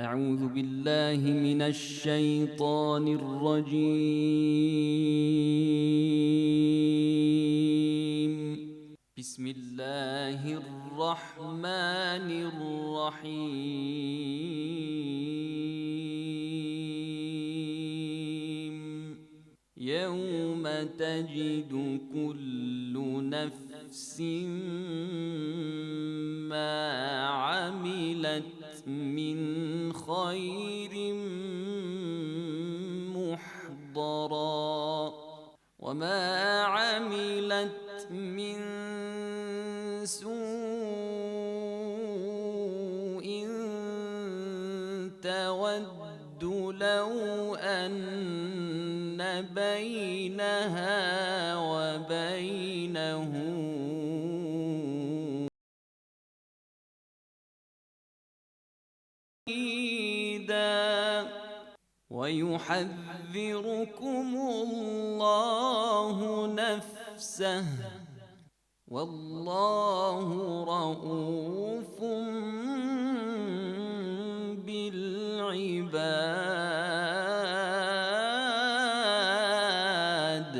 أعوذ بالله من الشيطان الرجيم. بسم الله الرحمن الرحيم. يوم تجد كل نفس ما عملت من خير محضرا وما عملت من سوء تود لو أن بينها وبينه ويحذركم الله نفسه والله رؤوف بالعباد.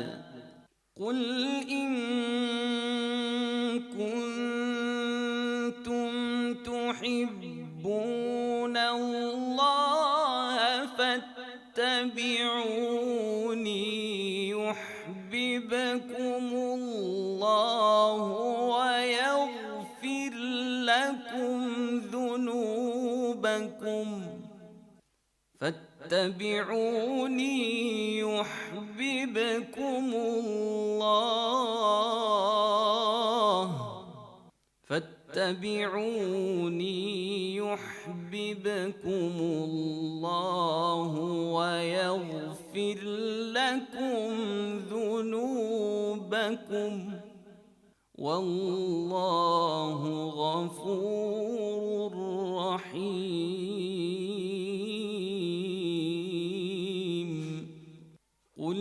قل إن كنتم تحبون الله فاتبعوني يحببكم الله ويغفر لكم ذنوبكم فاتبعوني يحببكم الله ويغفر لكم ذنوبكم والله غفور رحيم. قل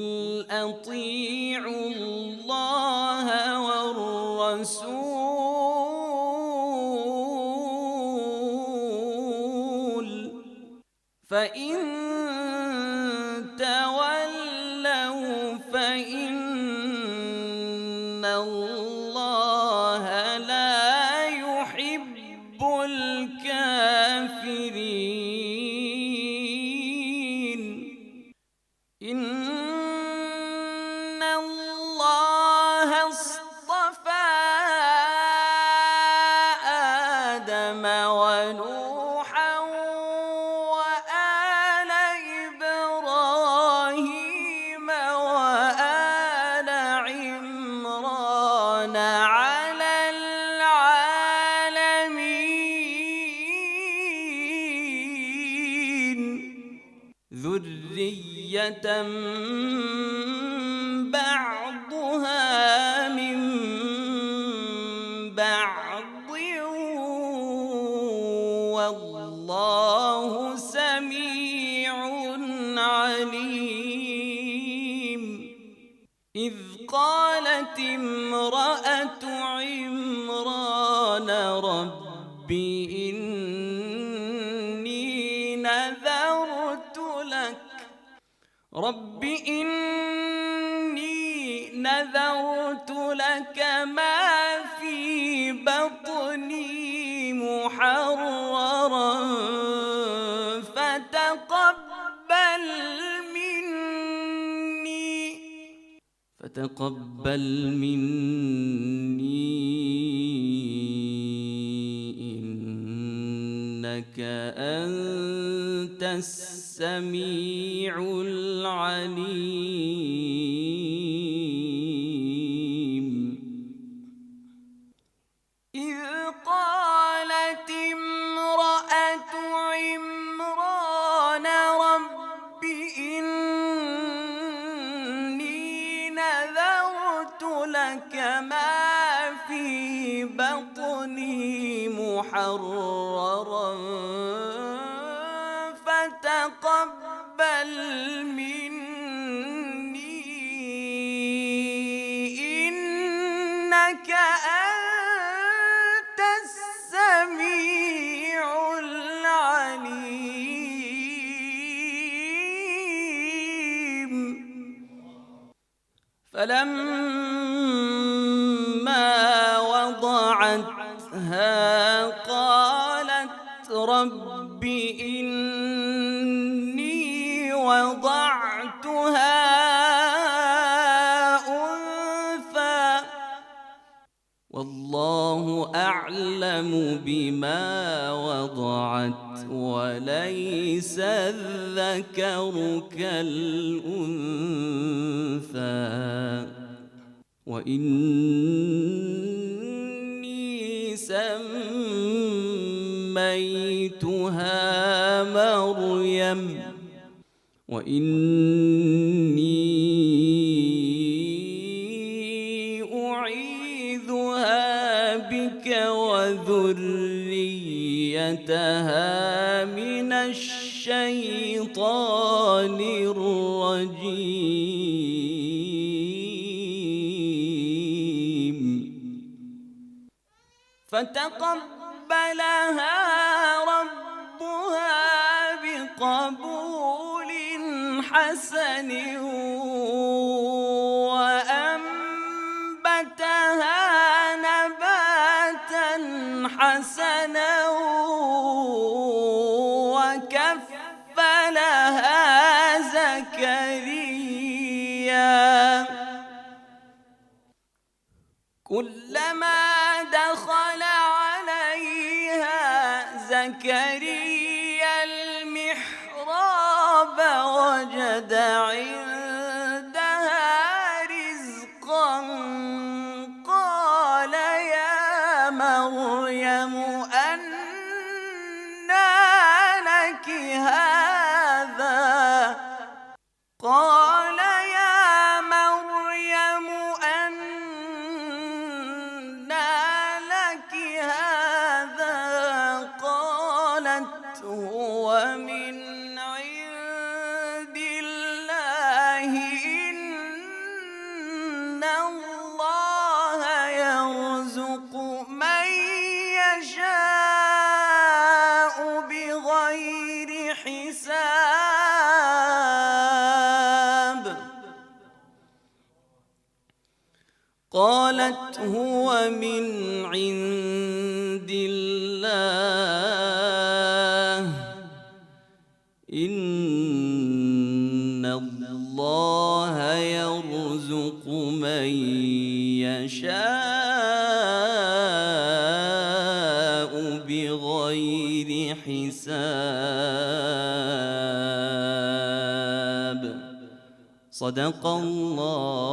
أطيعوا الله والرسول فإن تولوا فإن الله لا يحب الكافرين. إن الله اصطفى آدم ونوحا وآل إبراهيم وآل عمران على العالمين ذرية بعضها من بعض والله سميع عليم. إذ قالت امرأة عمران رب إني نذرت لك ما في بطني محررا فتقبل مني إنك أنت السميع العليم. إذ قالت امرأة عمران رب إني نذرت لك ما في بطني محررا فتقبل مني إنك أنت السميع العليم. فلما وضعتها قالت رب إني وضعتها أنثى والله أعلم بما وضعت وليس الذكر كالأنثى وإني سميتها مريم وإني أعيذها بك وذريتها من الشيطان الرجيم فتقبلها ربها بقبول حسن وأنبتها نباتا حسنا وكفلها زكريا كلما دخل عليها زكريا المحراب وجد عندها رزقا قال يا مريم أنى لك هذا قال يا مريم أنى لك هذا قالت هو من عند الله إن الله يرزق من يشاء بغير حساب قالت هو من عند الله إن الله يرزق من يشاء بغير حساب صدق الله